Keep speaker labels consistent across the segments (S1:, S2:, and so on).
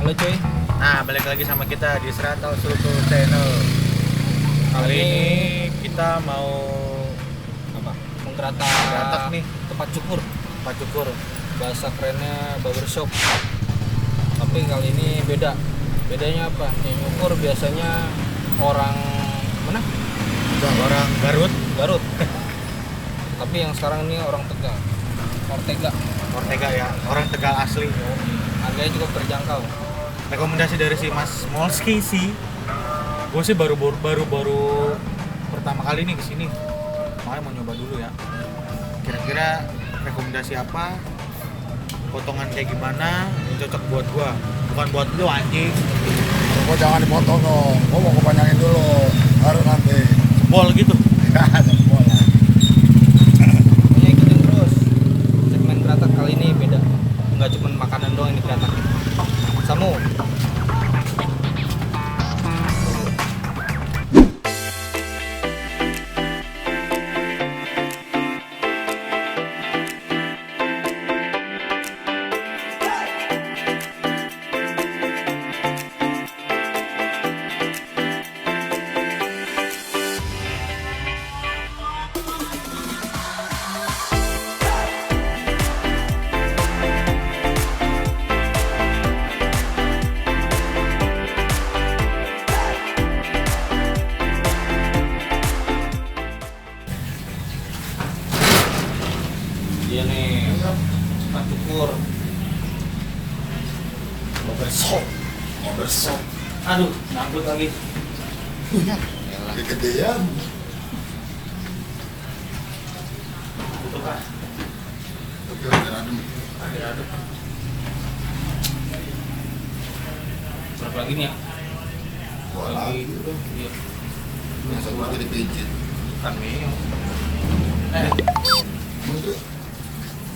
S1: Halo cuy.
S2: Nah, balik lagi sama kita di Serantau Sultu Channel. Kali ini kita mau
S1: Apa? Menggerata
S2: nih
S1: tempat cukur.
S2: tempat cukur.
S1: Bahasa kerennya barbershop. Tapi kali ini beda. Bedanya apa? Yang nyukur biasanya orang mana?
S2: Orang Garut,
S1: Garut. Tapi yang sekarang ini orang Tegal.
S2: Ortega ya, orang Tegal asli.
S1: Harganya cukup terjangkau.
S2: Rekomendasi dari si Mas Molski sih. Gue sih baru pertama kali nih kesini. Makanya mau nyoba dulu ya. Kira-kira rekomendasi apa? Potongan kayak gimana yang cocok buat gua? Bukan buat lu anjing.
S3: Kok jangan dipotong dong, kok mau kepanjangin dulu, baru nanti.
S2: Bol gitu.
S3: Ya, jempol lah.
S1: Pokoknya ikutin terus. Segmen geratak kali ini beda. Nggak cuma makanan doang yang digeratak. Samu. Dia nih tempat cukur.
S2: Barbershop. Aduh, nyangkut lagi.
S3: Kegedean.
S2: Tutup ah.
S3: Oke, udah adem.
S2: Aduk.
S1: Berapa lagi nih ya?
S3: Dua lagi.
S1: Iya.
S3: Yang satu lagi dipijit.
S1: Kan meo.
S3: Itu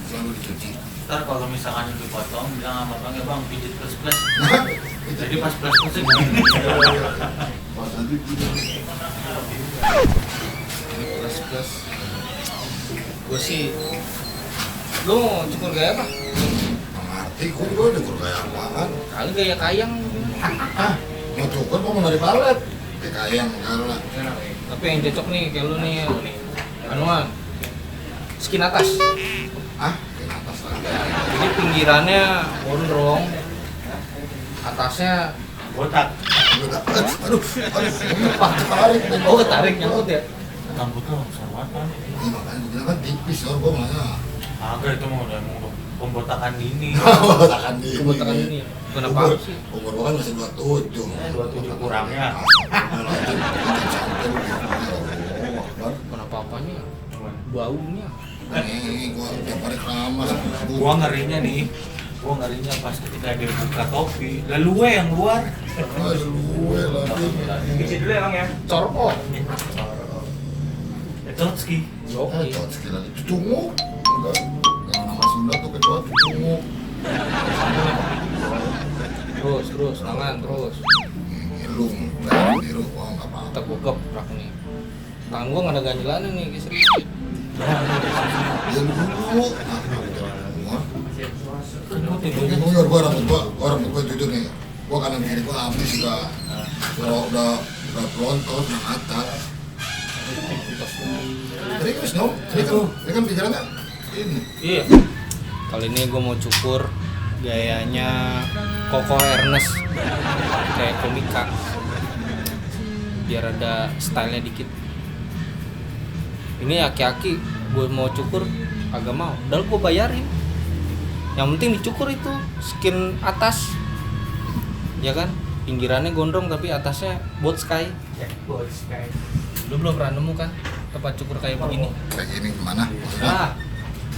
S3: selalu dicuci.
S2: Ntar kalau misalkan itu dipotong, bilang sama bang ya bang pijit plus.
S3: Nah,
S2: Jadi pas plus itu
S3: pas nanti
S1: Plus. Gue sih, lu mau cukur gaya apa?
S3: mengerti, kok juga udah kayak apaan.
S1: Kali gaya kayang.
S3: Ah, mau cukur kok mau dari palet. Kayak kayang kalah.
S1: Tapi yang cocok nih kayak lu nih, anuan, skin atas.
S3: Ah, ke atas lagi.
S1: Jadi pinggirannya gondrong, atasnya
S2: botak.
S3: Aduh, tarik.
S1: oh ketarik nyangkut ya.
S2: Rambut lo sarwatan.
S3: Ini makanya gue bilang kan tipis, orang gue malah.
S2: Agak itu mau udah mau pembotakan dini.
S3: Botakan ini.
S1: Kebotakan ini. Kenapa
S3: Umur,
S1: sih?
S3: umur gua kan masih 27.
S2: 27 kurangnya.
S3: Lanjut, kita sampai lu.
S1: Kenapa apanya? Baunya.
S3: Nih, gua tiap hari keramas.
S2: Gua ngerinya pas ketika dia buka topi, lalu gue yang luar.
S3: Aduh, gue lagi.
S2: Kecil dulu ya bang ya.
S1: Corpo.
S2: Etotski.
S1: Oke.
S3: Cowok sekali lagi. Cucungu. Enggak. Yang nama Sunda tuh kecoa cucungu.
S1: Terus, tangan terus.
S3: Ilung. Kayak biru. Wah, nggak apa-apa.
S1: Kita gua geprak nih. Tangan gua nggak ada ganjelannya nih, guys.
S3: Dia dulu. Wah.
S1: Kenapa tidurnya?
S3: Jujur, gua rambut gua jujur nih. Gua kanan kiri gua habis juga. Kalau udah pelontos, nah atas. Serius dong, ini kan pikirannya ini.
S1: Iya. Kali ini gue mau cukur gayanya Koko Ernest kayak komika, biar ada stylenya dikit. Ini aki-aki gue mau cukur agak mau, padahal gue bayarin. Yang penting dicukur itu skin atas, ya kan? Pinggirannya gondrong tapi atasnya bot sky. Lu belum pernah nemu kan tempat cukur kayak begini?
S3: Kayak gini gimana?
S1: Nah,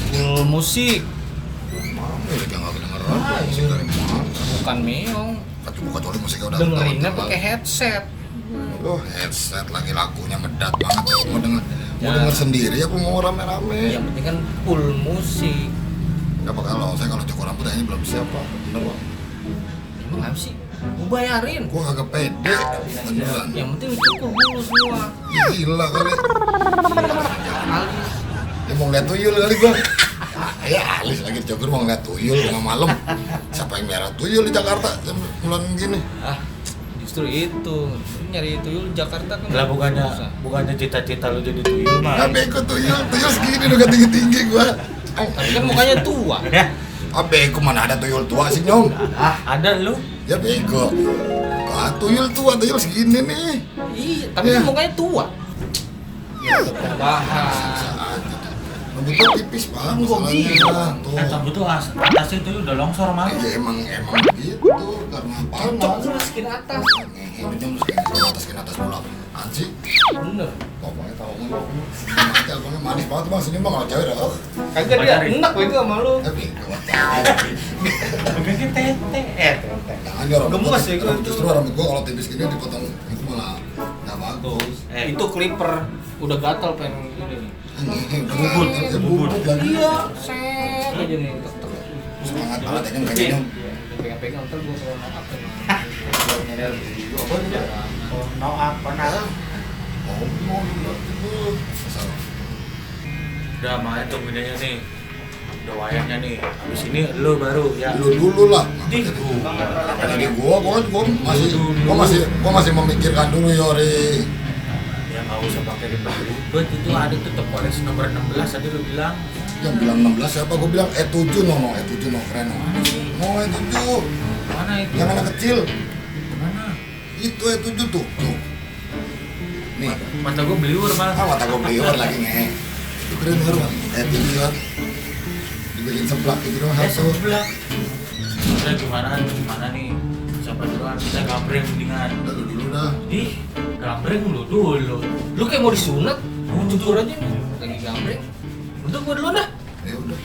S1: full musik,
S3: Udah nggak kedengeran, musik dari mana?
S1: bukan meong.
S3: Kecuali musiknya udah
S1: Dengerinnya
S3: tahu.
S1: pakai headset.
S3: Oh, headset lagi lagunya medat banget. Mau denger,
S1: Ya.
S3: mau denger sendiri apa mau rame-rame?
S1: Yang penting kan full musik.
S3: Gak bakal loh, saya kalau cukur rambut ini belum siap pak. Bener pak.
S1: Emang apa sih? Gue bayarin.
S3: Gua kagak pede, beneran.
S1: Yang penting dicukur dulu semua.
S3: Gila kali.
S1: Alis.
S3: Dia mau lihat tuyul kali gua. Ya alis lagi cukur mau ngeliat tuyul tengah malam. Siapa yang merah tuyul di Jakarta jam bulan gini?
S1: Justru itu nyari tuyul di Jakarta kan
S2: Lah
S1: susah.
S2: bukannya cita-cita lu jadi tuyul mah.
S3: Ya beko tuyul segini udah tinggi-tinggi gua.
S1: Tapi kan mukanya tua.
S3: Beko mana ada tuyul tua sih nyong?
S2: Ada lu.
S3: Ya beko. Tuyul tua, tuyul segini nih.
S1: Iya, tapi
S3: Ya.
S1: kan mukanya tua. Bahas.
S3: Rambutnya tipis pak,
S1: Gua
S3: masalahnya. Tuh.
S2: Rambut tuh atasnya itu udah longsor mah.
S3: Ya emang gitu karena
S1: Cocok
S3: panas.
S1: sama skin atas.
S3: Ini jam skin atas pula. Anjing.
S1: Bener.
S3: Pokoknya tahu mau teleponnya manis banget bang, senyum bang kalau cewek dah.
S1: Kagak dia enak begitu sama lu.
S3: Tapi
S2: Begini tete.
S3: jangan ya rambut
S1: Gemes ya, gua
S3: justru rambut gua kalau tipis gini dipotong itu malah nggak bagus.
S1: Itu clipper udah gatal pengen ini.
S3: Bubut, bubut lagi.
S1: Iya, set aja nih.
S3: Semangat banget ya kan kayaknya.
S1: Pegang-pegang ntar gua kalau knock up kan.
S2: Oh, no apa nalang.
S3: Oh, mau gitu. Masalah.
S2: Udah mah itu bedanya nih. Udah wayangnya nih. Habis ini lu baru ya.
S3: Dulu lah.
S2: Di
S3: Jadi gua masih memikirkan dulu Yori.
S2: ya nggak usah pakai ribet itu ada tuh Tepores nomor 16 tadi lu bilang.
S3: Yang bilang 16 siapa? Gua bilang E7 E7 keren no. Oh E7.
S2: Mana itu?
S3: Yang anak kecil.
S2: Mana?
S3: Itu E7 tuh. Nih,
S2: Mata gua beliur malah.
S3: mata gua beliur lagi nge. Itu keren banget. E7 kan. Dibikin seblak gitu dong satu.
S2: Sebelah. Udah gimana nih? Siapa duluan? Kita gambreng mendingan.
S3: Udah dulu dah.
S2: Ih, gambreng lu dulu.
S1: Lu kayak mau disunat, mau cukur aja nih. Lagi gambreng. Udah gua duluan dah.
S3: Ya udah.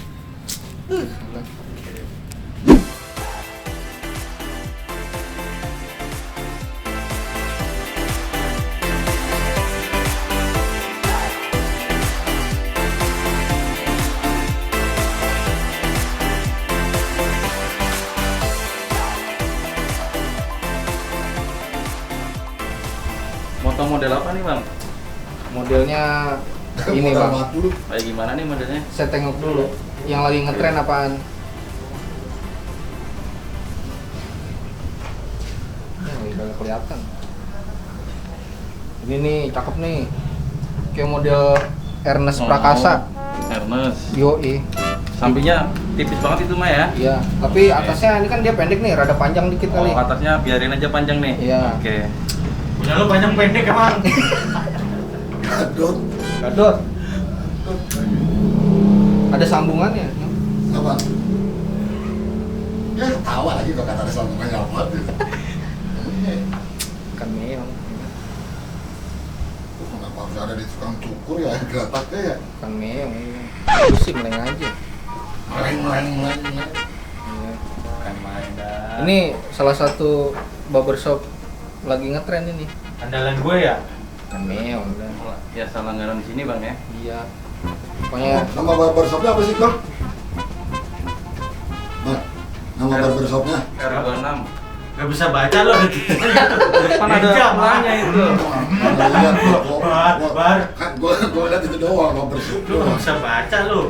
S4: Motor model apa nih bang?
S1: Modelnya ini
S3: Modal
S1: bang.
S3: mati lu.
S4: Kayak gimana nih modelnya?
S1: Saya tengok dulu. Yang lagi ngetren apaan? Udah kelihatan. Ini nih, cakep nih. Kayak model Ernest Prakasa.
S4: Ernest.
S1: Yoi.
S4: Sampingnya tipis banget itu mah ya?
S1: Iya, tapi atasnya ini kan dia pendek nih, rada panjang dikit kali.
S4: Oh, atasnya biarin aja panjang nih?
S1: Iya.
S4: Oke.
S2: Punya lu panjang pendek emang.
S3: Gadot.
S1: Gadot. Ada sambungannya.
S3: Apa? Ya tawa lagi kok kata ada sambungannya apa.
S1: Kan meong.
S3: Kenapa harus ada di tukang cukur ya? Gerataknya ya?
S1: Kan meong. Pusing leng aja.
S3: Meleng.
S1: Iya.
S4: Bukan main dah.
S1: Ini salah satu barbershop lagi ngetren ini.
S2: Andalan gue ya.
S1: Kan meong udah.
S4: Ya salah langganan sini bang ya?
S1: Iya. Pokoknya
S3: Nama barbershopnya apa sih bang? Bang, nama barbershopnya?
S4: R26.
S2: Gak bisa baca lo.
S4: Depan ada namanya itu.
S3: Lihat
S2: Bar.
S3: kan gua lihat itu doang barbershop.
S2: Lu gak bisa baca lu.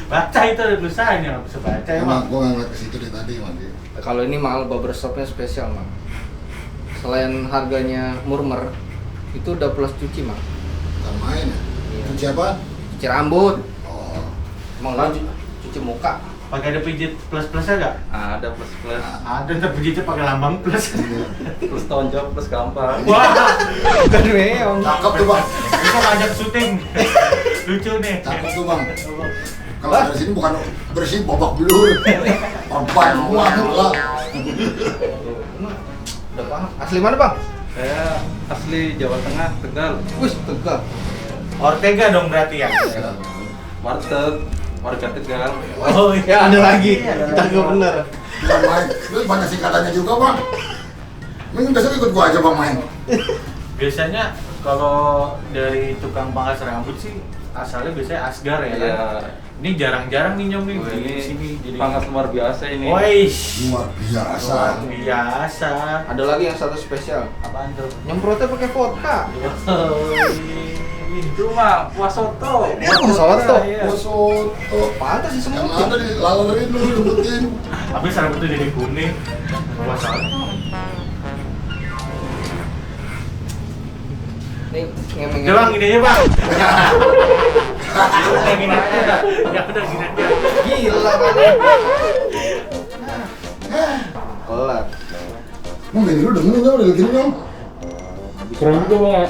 S2: Baca itu ada tulisannya, gak bisa baca emang.
S3: Gua nggak ngeliat ke situ dari tadi mandi.
S1: kalau ini mahal barbershopnya spesial Mang. Selain harganya murmer, itu udah plus cuci Mang.
S3: Bukan main ya?
S1: Iya.
S3: Cuci apa?
S1: Cuci rambut.
S3: Oh,
S1: Emang lu cuci muka.
S2: Pakai ada pijit plus-plusnya gak?
S4: Ada plus plus.
S2: Ada ntar pijitnya pakai lambang plus.
S4: Plus tonjok plus gampang.
S2: Wah,
S1: Kan meong.
S3: cakep tuh bang.
S2: itu ngajak syuting. Lucu nih.
S3: Cakep tuh bang. Kalau dari sini bukan bersih babak belur. Perban semua tuh lah.
S1: Udah paham. Asli mana Bang?
S4: Saya asli Jawa Tengah, Tegal.
S1: Wih, Tegal.
S2: Ortega dong berarti ya.
S4: Warteg, warga Tegal.
S2: Oh
S1: Ya ada lagi. Kita nggak bener.
S3: Bang main. Lu banyak singkatannya juga bang. Mending besok ikut gua aja bang main.
S2: Biasanya kalau dari tukang pangkas rambut sih asalnya biasanya Asgar ya.
S4: Iya.
S2: Kan? Ini jarang-jarang nih nyom nih
S4: Wah,
S2: di
S4: ini
S2: sini jadi
S4: pangkas luar biasa ini.
S2: Weish.
S3: Luar biasa.
S2: Luar biasa.
S1: Ada lagi yang satu spesial.
S2: Apaan tuh?
S1: Nyemprotnya pakai vodka.
S4: Itu mah puas soto.
S1: Dia puas soto.
S4: Iya.
S3: Oh, soto.
S1: Pantas sih
S3: Yang
S1: semua.
S3: ada di lalerin lu sebutin.
S2: Habis rambutnya jadi kuning. Puasa.
S1: Nih, ngemeng.
S2: Udah bang, ini aja bang. Udah gini aja. Ya udah gini aja.
S1: Gila kan. Kelar.
S3: Mau gini lu denger nggak udah gini Nyom?
S2: Keren juga bang.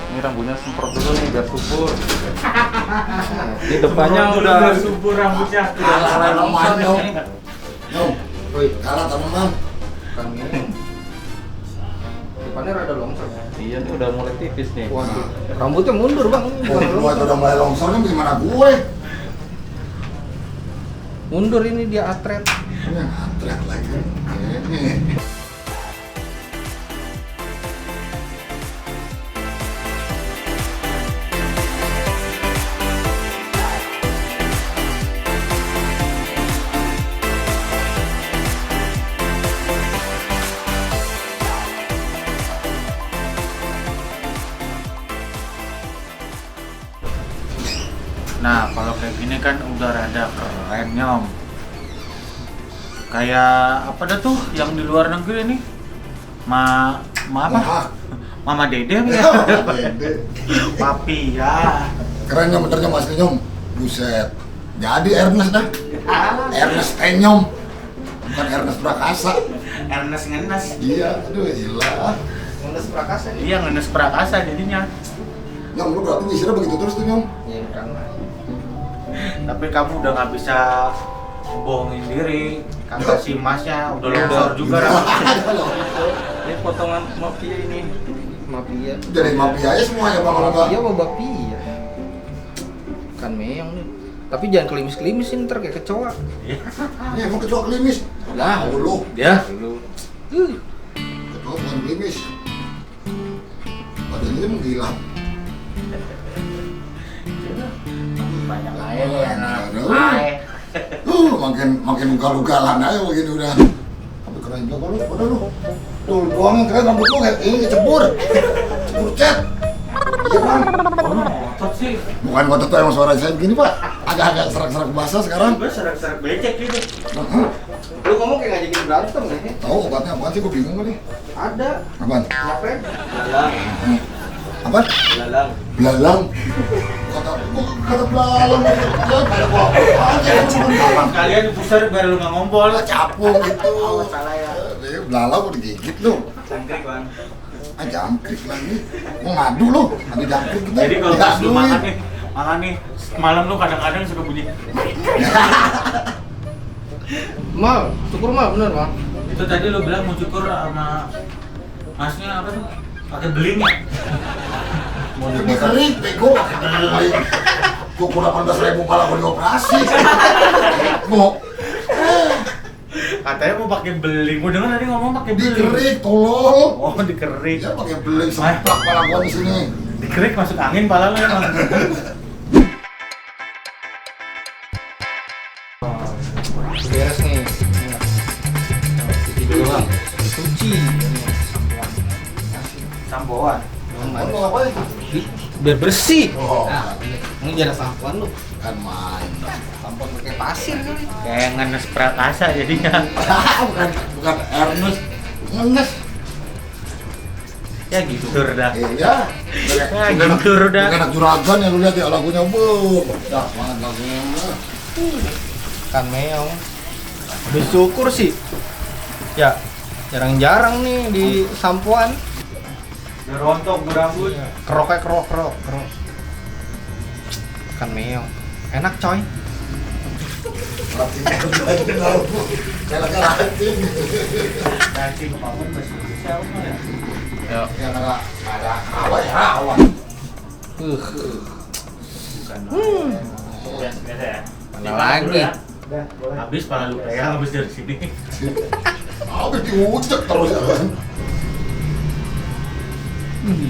S4: Ini rambutnya semprot dulu nih biar subur. Di depannya udah
S2: subur rambutnya.
S4: udah mulai longsor
S3: Nyom.
S4: ini.
S3: Nyom.
S1: Woi,
S3: Kalah tanaman.
S1: kan ini. Depannya rada longsor.
S4: Iya, ini udah mulai tipis nih.
S1: Waduh, rambutnya mundur bang.
S3: Oh, gua itu udah mulai longsornya gimana gue?
S1: Mundur ini dia atret.
S3: Ini yang atlet lagi. Ini.
S2: Nah, kalau kayak gini kan udah rada keren Nyom. Kayak apa dah tuh yang di luar negeri nih? Ma apa?
S3: Nah,
S2: Mama Dede apa ya?
S3: Dede.
S2: Papi ya.
S3: Keren Nyom, benernya Mas Nyom. Buset. Jadi Ernest dah. Ernest Nyom. Bukan Ernest Prakasa.
S2: Ernest ngenes.
S3: Iya, aduh gila.
S1: Ngenes Prakasa nih.
S2: Iya ngenes Prakasa jadinya.
S3: Nyom, lu berarti nyisirnya begitu terus tuh Nyom?
S1: Iya kan.
S2: Tapi kamu udah nggak bisa bohongin diri. Kata si Masnya udah longsor juga rambutnya.
S4: Ini potongan mafia ini.
S1: Mafia.
S3: Jadi mafia aja semuanya bang kalau
S1: Mafia
S3: enggak.
S1: sama bapia. Kan meong nih. Tapi jangan kelimis-kelimis ntar kayak kecoa.
S3: Ini emang kecoa klimis.
S1: Lah,
S3: Tahu lu.
S2: Ya.
S1: Lu.
S3: Kecoa bukan klimis. Badannya menggila.
S2: Banyak lain
S3: Aduh.
S2: ya.
S3: Makin ugal-ugalan aja begini udah. Tapi keren juga lu, udah lu. Tuh doang yang keren rambut lu kayak ini kecebur. Cebur cat. Iya bang.
S2: Ngotot sih.
S3: Bukan ngotot tuh emang suara saya begini pak. Agak-agak serak-serak basah sekarang.
S2: Gue serak-serak becek gitu.
S1: Lu ngomong kayak ngajakin berantem ya?
S3: Tahu obatnya apaan sih? Gue bingung kali.
S1: Ada.
S3: Apaan?
S1: Ngapain?
S3: Apaan?
S1: Lalang.
S3: Belalang. Kata belalang. Ya kayak gua apaan sih?
S2: Kalian pusar biar lu nggak ngompol.
S3: Capung gitu.
S2: Oh, salah ya.
S3: Belalang udah digigit lu.
S2: Cangkrik bang.
S3: Ah jangkrik lagi. Mau ngadu lu. Ada jangkrik kita.
S2: Jadi kalau pas lu
S3: Diaduin.
S2: makan nih, malam lu kadang-kadang suka bunyi.
S1: Mal, cukur mal, bener mal.
S2: Itu tadi lu bilang mau cukur sama masnya apa tuh? Pakai beling ya? Mau
S3: Ini kering, bego pakai beling. Cukur 18.000 malah mau dioperasi. Mau
S2: Katanya mau pakai beling. Gua dengar tadi ngomong pakai beling.
S3: dikerik, tolong.
S2: Oh, dikerik.
S3: Ya pakai beling semplak malah gua di sini.
S2: Dikerik masuk angin pala lu emang.
S1: Beres nih. Cuci dulu bang. Cuci.
S2: Sampoan.
S3: Mau ngapain?
S1: Biar bersih.
S3: Oh,
S1: Nah, ini jangan sampuan lu.
S3: kan main.
S1: Sampuan pakai pasir kali.
S2: Kayak ngenes Prakasa jadinya.
S3: bukan Ernest. Ngenes.
S2: Ya gitu dah.
S3: Iya.
S2: Ya gitu dah.
S3: Bukan anak juragan ya lu lihat ya lagunya bu. Dah banget lagunya.
S1: Kan meong. Bersyukur sih. Ya, jarang-jarang nih di sampuan.
S2: Rontok berambut.
S1: Keroknya kerok. Kan meong. Enak coy.
S3: Kayak ranting.
S2: Nanti kemarin masih bisa apa ya?
S1: Ya.
S3: Ya ada rawa ya rawa.
S2: Bukan. Biasa ya.
S1: Mana lagi?
S2: Habis pala lu pegang habis dari sini.
S3: Habis diucek terus ya kan. Ini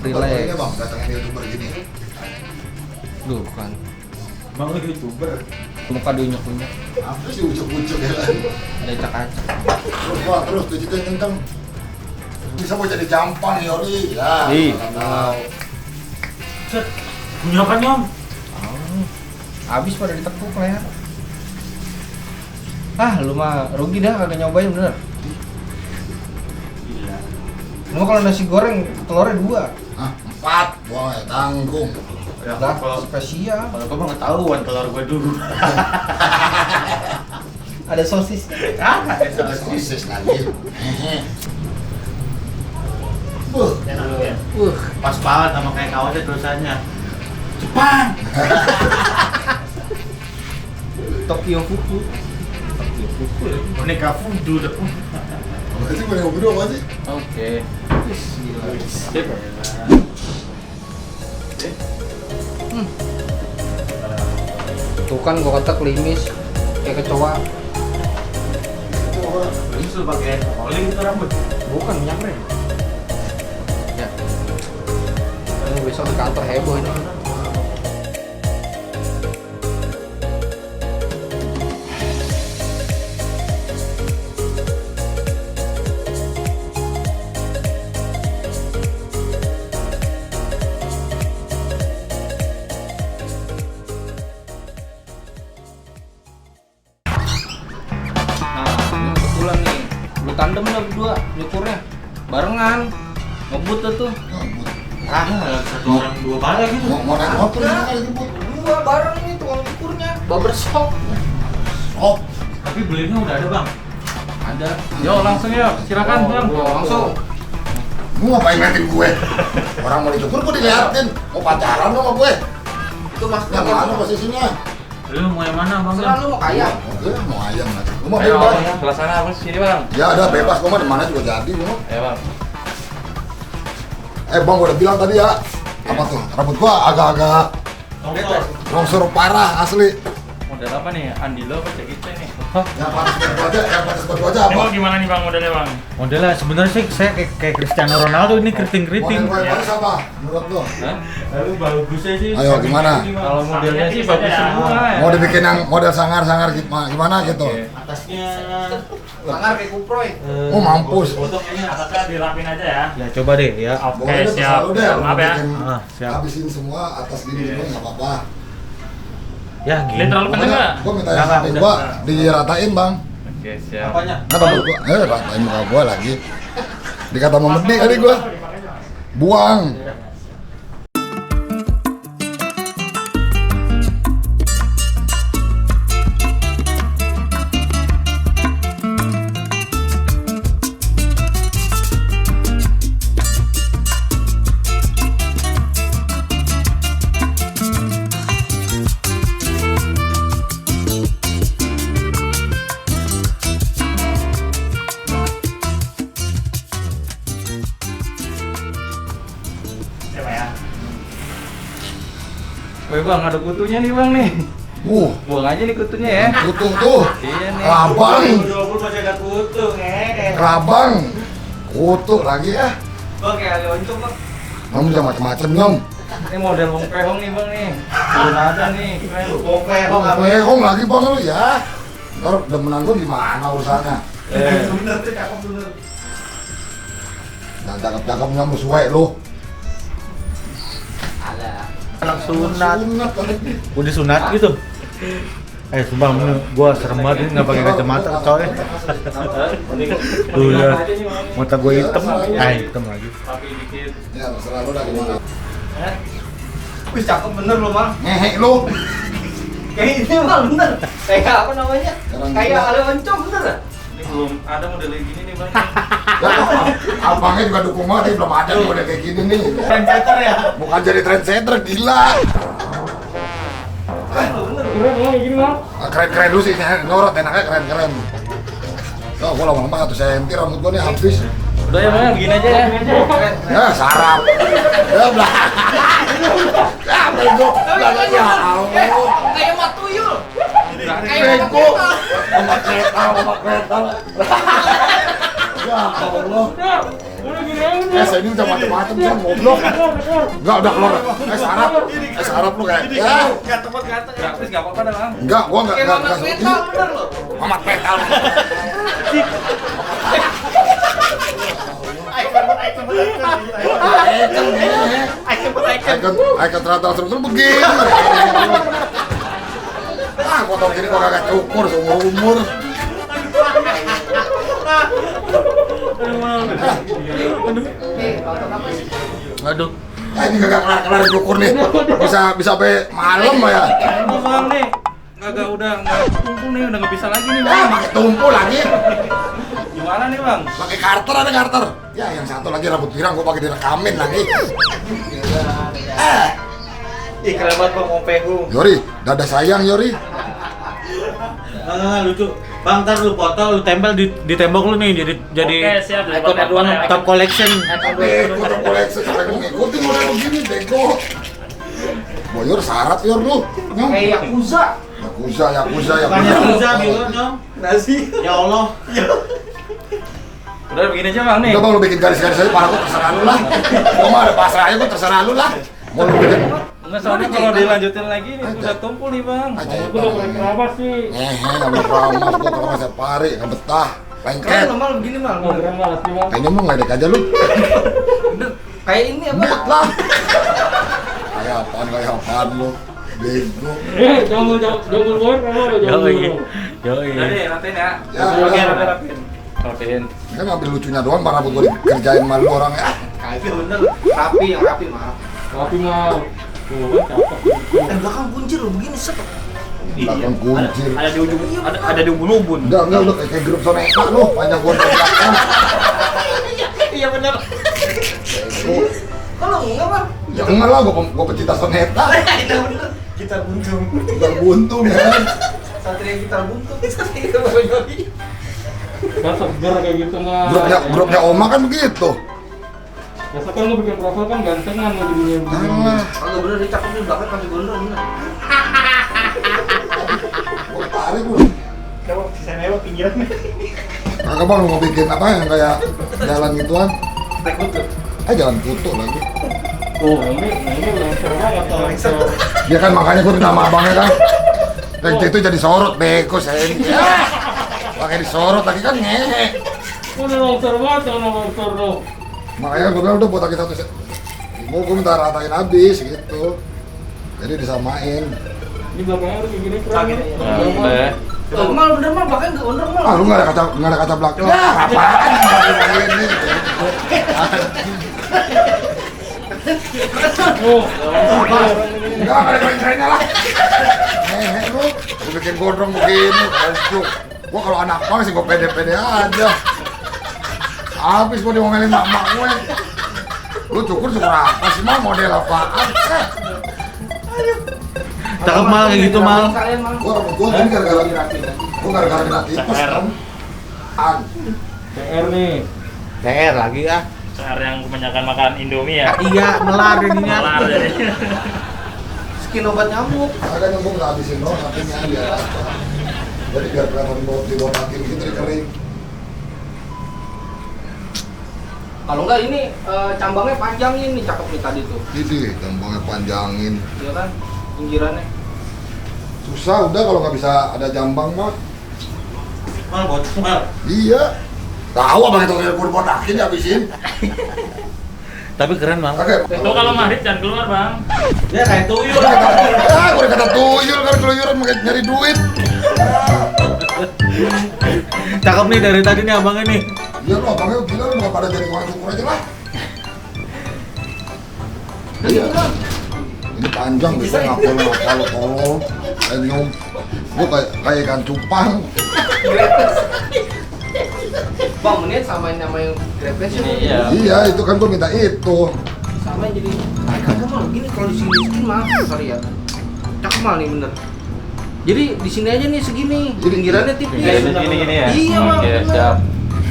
S1: Relax.
S3: bang, datangin youtuber gini.
S1: Duh kan.
S2: Bang lu YouTuber.
S1: Muka diunyek-unyek.
S3: Apa sih ucuk-ucuk ya kan?
S1: Ada acak-acak.
S3: Terus gua terus pijitin kenceng. Bisa mau jadi jampang Yori. Ya.
S1: Ih.
S3: Tahu.
S2: Set. Punya apa nih, Om?
S1: Habis pada ditekuk leher. Ah, lu mah rugi dah kagak nyobain bener.
S2: Gila.
S1: Lu kalau nasi goreng telurnya 2.
S3: Hah, 4. Gua ya tanggung.
S2: Ya,
S1: Lah,
S2: kalau
S1: spesial.
S2: kalau gua mah ketahuan telur gua dulu.
S1: Ada sosis.
S3: Ada sosis lagi.
S2: Enak ya. Pas banget sama kayak kaosnya tulisannya. Jepang.
S1: Tokyo Fuku. Tokyo Fuku lagi.
S2: Boneka voodoo dah.
S3: Apa sih mana berdua apa sih?
S4: Oke.
S1: Gila.
S4: Sip.
S1: Tuh kan gua kata klimis kayak kecoa.
S2: Ini sudah pakai rolling itu rambut.
S1: Bukan minyak rem. Ya. Ini besok di kantor heboh ini. Nah, ini kebetulan nih. Lu tandem dah berdua nyukurnya. Barengan. Ngebut dah tuh.
S2: Ah, satu orang dua bala gitu.
S3: Mau naik motor ini kali jemput.
S1: Berdua bareng nih tukang nyukurnya. Barbershop.
S3: Oh,
S2: Tapi belinya udah ada, Bang.
S1: Ada.
S4: Yo langsung yuk, silakan Bang.
S1: Langsung.
S3: lu ngapain ngeliatin gue? Orang mau dicukur gue diliatin. Mau pacaran lu sama gue?
S1: Itu mas.
S3: Yang mana posisinya?
S2: Lu mau yang mana, Bang?
S1: Serah lu mau kaya.
S3: Oke, mau ayam nanti. Lu mau
S4: Ayo,
S3: bebas?
S4: sebelah sana apa sini Bang?
S3: Ya ada bebas, gue mah di mana juga jadi. Gue mah.
S4: Ayo Bang.
S3: Bang, gue udah bilang tadi ya. Apa tuh? Rambut gua agak-agak longsor parah asli.
S4: Model apa nih? Andilo apa Jackie Chan nih?
S3: Yang pantas buat gua aja, yang pantas buat gua aja apa?
S5: Emang gimana nih Bang modelnya Bang?
S2: Modelnya sebenarnya sih saya kayak Cristiano Ronaldo ini keriting-keriting.
S3: Model gua yang pantas apa? Menurut lu?
S4: Hah?
S2: Lalu bagusnya sih.
S3: Ayo, gimana?
S4: Kalau modelnya sih bagus semua ya.
S3: Mau dibikin yang model sangar-sangar gimana gitu?
S4: Oke.
S2: Atasnya
S1: Sangar kayak kuproy.
S3: Oh mampus.
S2: untuk ini
S5: Atasnya dilapin aja ya.
S2: Ya coba deh ya.
S5: Oke
S3: Boleh deh,
S5: siap.
S3: terserah lu deh.
S5: Maaf ya.
S3: Bikin
S2: Ah, siap.
S3: habisin semua atas gini juga nggak apa-apa.
S2: Ya
S5: Ini
S2: gini.
S5: terlalu pendek nggak?
S3: Gua minta
S2: Nggak,
S3: yang samping
S2: udah.
S3: gua diratain bang.
S4: Oke, siap.
S2: Apanya?
S3: Kata gua, ratain muka gua lagi. Dikata mau medi kali gua. Buang.
S5: Siapa ya?
S4: Woi Bang, ada kutunya nih Bang nih. Buang aja nih kutunya ya.
S3: Kutu tuh.
S4: Iya nih.
S3: Rabang.
S2: 20 masih ada kutu,
S3: Rabang. Kutu lagi ya.
S4: Bang kayak ada oncom Bang.
S3: Kamu jangan macem-macem nyom.
S4: Ini model Wong Pehong nih Bang nih. Belum ada nih, keren.
S3: Hong lagi bang lu ya. Ntar demenan gua gimana urusannya?
S2: Bener tuh, cakep bener.
S3: Jangan cakep-cakep nyom sesuai lu.
S2: Anak sunat.
S3: Sunat kali.
S2: Udah sunat gitu. Sumpah gua serem banget ini nggak pakai kacamata coy. Tuh ya, mata gua hitam, hitam lagi.
S4: Tapi dikit.
S3: Ya terserah lu dah gimana.
S1: Wih cakep bener lu Mang.
S3: Ngehe lu.
S1: Kayak ini Mang bener. Kayak apa namanya?
S3: Jarang
S1: Kayak
S3: juga.
S1: Ale Oncom bener dah.
S4: Ini belum ada model kayak gini nih Bang.
S3: Ya, abangnya juga dukung banget, tapi belum ada nih udah kayak gini nih.
S2: Trendsetter ya.
S3: Bukan jadi trendsetter, gila. Keren-keren dulu sih, nyorot enaknya keren-keren. Tuh, gua lama-lama 1 cm rambut gua nih habis.
S4: Udah ya Bang, begini aja ya.
S3: Ya, sarap. Ya, belakang. Ya, bego. Belakangnya, Allah.
S1: Kayak mat tuyul.
S3: Bego. Sama kereta. Ya, Allah. Saya ini udah macam-macam kan, goblok. Enggak, udah keluar. Sarap lu kayak. Ya.
S4: Gratis nggak apa-apa dah bang.
S3: Enggak, gua enggak seperti itu. Amat metal. Icon ternyata terus begini. Ah, gua tau gini gua kagak cukur seumur-umur.
S2: Aduh.
S3: Ini kagak kelar-kelar cukur nih. Bisa sampai malam ya.
S4: Ini bang nih, udah nggak tumpul nih, udah nggak bisa lagi nih bang.
S3: Pakai tumpul lagi.
S4: Gimana nih bang?
S3: Pakai Carter, ada Carter. Ya, yang satu lagi rambut pirang gua pakai direkamin lagi.
S2: Ih, keren banget Bang Ompehu.
S3: Yori, dada sayang Yori.
S2: Enggak lucu. Bang, ntar lu foto, lu tempel di tembok lu nih jadi
S5: Oke, siap.
S2: ikon Edwan top collection.
S3: Foto koleksi sampai ngikutin model begini bego. Boyor syarat Yor lu.
S1: Kayak Yakuza.
S3: Yakuza.
S2: Banyak Yakuza gitu dong. Nasi. Ya Allah.
S4: Udah begini aja bang nih.
S3: Udah bang, lu bikin garis-garis aja, parah gua terserah lu lah. Gua mah ada pasrah aja, gua terserah lu lah. Mau lu bikin
S4: Enggak, soalnya kalau dilanjutin lagi nih udah tumpul nih bang.
S3: aja.
S5: Aku udah mulai kerabat sih.
S3: Nggak boleh keramas, gua kalau masih pari, nggak betah. Lengket.
S1: Kan normal begini mal.
S5: Keren banget sih bang.
S3: Kayaknya mau ngeledek aja lu.
S1: Bener. Kayak ini apa?
S3: Bet lah. Kayak apaan lu. Bego.
S5: Jangan keluar kamu udah
S2: Yoi.
S4: Udah deh, ratain ya.
S3: Ya,
S4: Oke,
S3: ya.
S4: ratain.
S3: Kan ngambil lucunya doang, mana gua dikerjain malu orang ya.
S1: Kagak bener. Rapi, yang rapi mal.
S5: Tapi mau. Tuh kan cakep.
S1: Belakang kuncir lo begini set.
S3: Belakang kuncir.
S2: Ada di ujung ada di ubun-ubun.
S3: Enggak, udah kayak grup Soneka lu, panjang gua ke belakang.
S2: Iya benar.
S1: Kalau enggak mal.
S3: Ya enggak lah, gua pecinta Soneta.
S1: Kita buntung.
S3: Bukan buntung kan.
S1: Satria kita buntung. Satria kita Boyori.
S5: Kan seger kayak gitu mah.
S3: Grupnya Oma kan begitu.
S5: Biasa kan lu bikin profil kan gantengan mau jadinya begini.
S3: Ah,
S1: Kalau bener dicakep di belakang kasih gondrong bener.
S3: gua tarik lu.
S5: Coba bisa newak pinggiran nih.
S3: Kagak bang, lu mau bikin apa yang kayak jalan gituan?
S1: Naik kutu.
S3: Jalan kutu lagi.
S5: Oh, ini lengser banget lengser.
S3: Ya kan makanya gua minta sama abangnya kan. Lengket itu jadi sorot, beko saya ini. Ya. Pakai disorot lagi kan ngehe.
S5: Udah lengser banget kalau lengser lo.
S3: Makanya gue bilang udah buat lagi satu set. Mau gue minta ratain habis gitu. Jadi disamain.
S5: Ini belakangnya udah kayak gini keren.
S4: Boleh.
S1: Tuh, mal bener mal belakang ke gondrong mal.
S3: Ah lu nggak ada kaca belakang. Ya apaan ini?
S5: Oh,
S3: Enggak ada keren-kerennya lah. Ngehe lu bikin gondrong begini. Goblok. Gua kalau anak bang sih gua pede-pede aja. Habis gua diomelin mak gue. Lu cukur apa sih mal, model apaan?
S2: Cakep mal kayak gitu mal.
S1: Kalian mal.
S3: Gua ini gara-gara kena tipes kan.
S5: PR nih.
S2: TR lagi ah.
S5: Cara yang kebanyakan makan Indomie ya.
S2: Iya, melar jadinya.
S5: Kelar jadi.
S1: Skin obat nyamuk.
S3: Agak nyambung nggak habisin doang, sampingnya biar apa. Jadi biar kelihatan dibotakin gitu dikering.
S1: Kalau enggak ini cambangnya panjangin nih, cakep nih tadi tuh.
S3: Ini gampangnya panjangin.
S1: Iya kan? Pinggirannya.
S3: Susah udah kalau nggak bisa ada jambang mah.
S2: Mal bocor mal.
S3: Iya. Tahu abang itu kayak gue botakin habisin.
S2: Tapi keren mal.
S3: Oke.
S5: Itu kalau maghrib jangan keluar bang.
S2: Dia kayak tuyul.
S3: Ah, gue kata tuyul kan keluyuran makin nyari duit.
S2: Cakep nih dari tadi nih abangnya nih.
S3: Iya lo abangnya gila lu nggak pada jadi orang cukur aja lah. Iya. Ini panjang bisa ngapal tolol. Enyum. Gue kayak ikan cupang.
S1: Bang, menit samain nama yang grepes
S4: Ini iya.
S3: Iya, itu kan gue minta itu.
S1: Samain jadi. Kagak mal gini kalau di sini mah, sorry ya. Cakep mal nih bener. Jadi di sini aja nih segini. Pinggirannya tipis.
S4: Gini ya.
S1: Iya, Bang,
S4: Oke,
S1: bener.
S4: siap.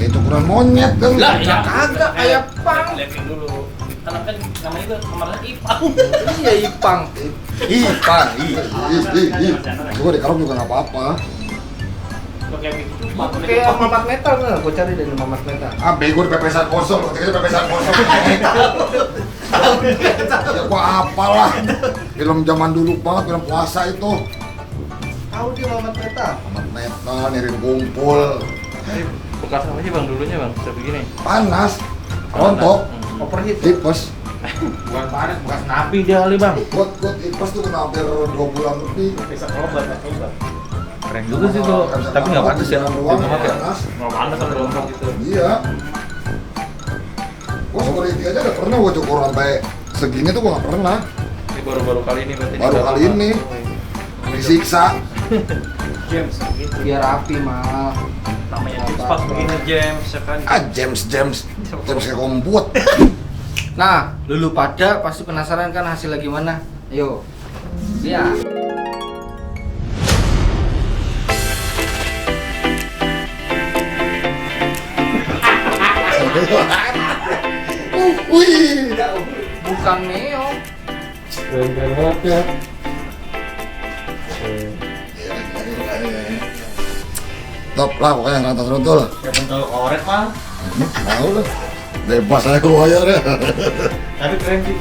S3: Itu ukuran monyet kan.
S1: Lah, ya kagak kayak pang.
S5: Lihatin dulu. Karena kan namanya itu kamarnya Ipang.
S1: Iya, ipang.
S3: Ih. Gue dikarok juga nggak apa-apa.
S1: Kayak Mamat Metal nggak? Gue cari dari Mamat Metal.
S3: Ah, bego di pepesan kosong, ketika pepesan kosong. Ya gua apalah. Film zaman dulu banget, film puasa itu.
S1: Tahu dia Mamat Metal?
S3: Mamat Metal, nirin kumpul.
S4: Bekas apa sih bang dulunya bang? Bisa begini.
S3: Panas. Rontok.
S1: Overheat.
S3: Tipes.
S2: Bukan panas, bukan napi dia kali bang.
S3: Buat tipes tuh kena hampir 2 bulan lebih.
S2: Keren juga sih tuh, tapi nggak pantas ya.
S3: Ruang,
S2: Maaf ya.
S3: panas.
S4: Nggak panas sampai rontok gitu.
S3: Iya. Gua security aja udah pernah gua cukur sampai segini tuh gua nggak pernah.
S4: Ini baru-baru kali ini berarti.
S3: Baru kali ini disiksa.
S1: Biar rapi mal.
S4: Namanya cepat begini James ya kan.
S3: Ah, James kayak komput.
S1: Nah, lulu pada pasti penasaran kan hasilnya gimana? Ayo, lihat.
S3: Wih.
S1: Bukan Neo.
S5: Keren banget ya.
S3: Top lah pokoknya rantas runtul.
S2: Ya bentuk korek mah.
S3: Tahu lah. Bebas aja gua bayar ya.
S2: Tapi keren sih.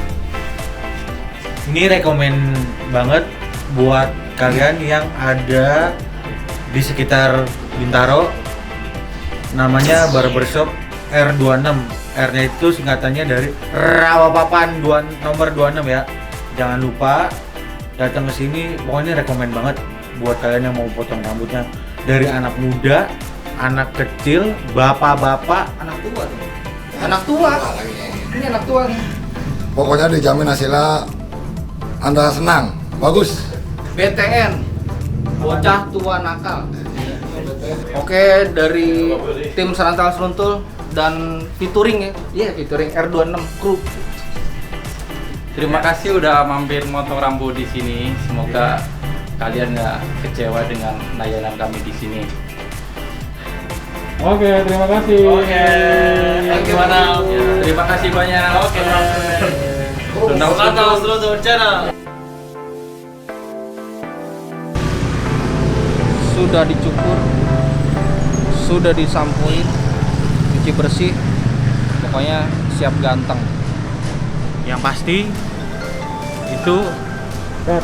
S2: Ini rekomen banget buat kalian yang ada di sekitar Bintaro. Namanya Barbershop R26. R-nya itu singkatannya dari Rawapapan nomor 26 ya. Jangan lupa datang ke sini. Pokoknya rekomen banget buat kalian yang mau potong rambutnya dari anak muda, anak kecil, bapak-bapak,
S1: Anak tua tuh. Anak tua. Ini anak tua nih.
S3: Pokoknya dijamin hasilnya Anda senang. Bagus.
S1: BTN. Bocah tua nakal. Oke, dari tim Serantal Seruntul dan featuring ya. Iya, featuring R26 Crew.
S4: Terima kasih udah mampir motong rambut di sini. Semoga kalian nggak kecewa dengan layanan kami di sini.
S5: Oke, terima kasih.
S4: Gimana? Terima kasih banyak. Oke. Serantal Seruntul Channel.
S1: Sudah dicukur, sudah disampuin, cuci bersih, pokoknya siap ganteng.
S2: yang pasti itu
S5: 3,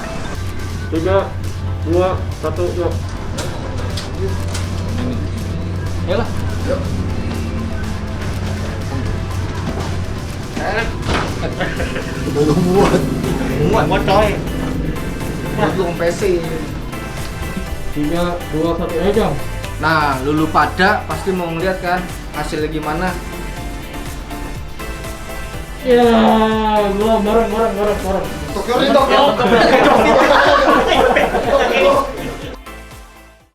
S5: 2, 1, yuk.
S1: Yalah.
S3: Belum muat.
S2: muat coy.
S1: Itu kompresi.
S5: 3, 2, 1, ayo Jam.
S1: Nah, lulu pada pasti mau ngeliat kan hasilnya gimana.
S5: Ya, belum, bareng.
S3: Tokyo.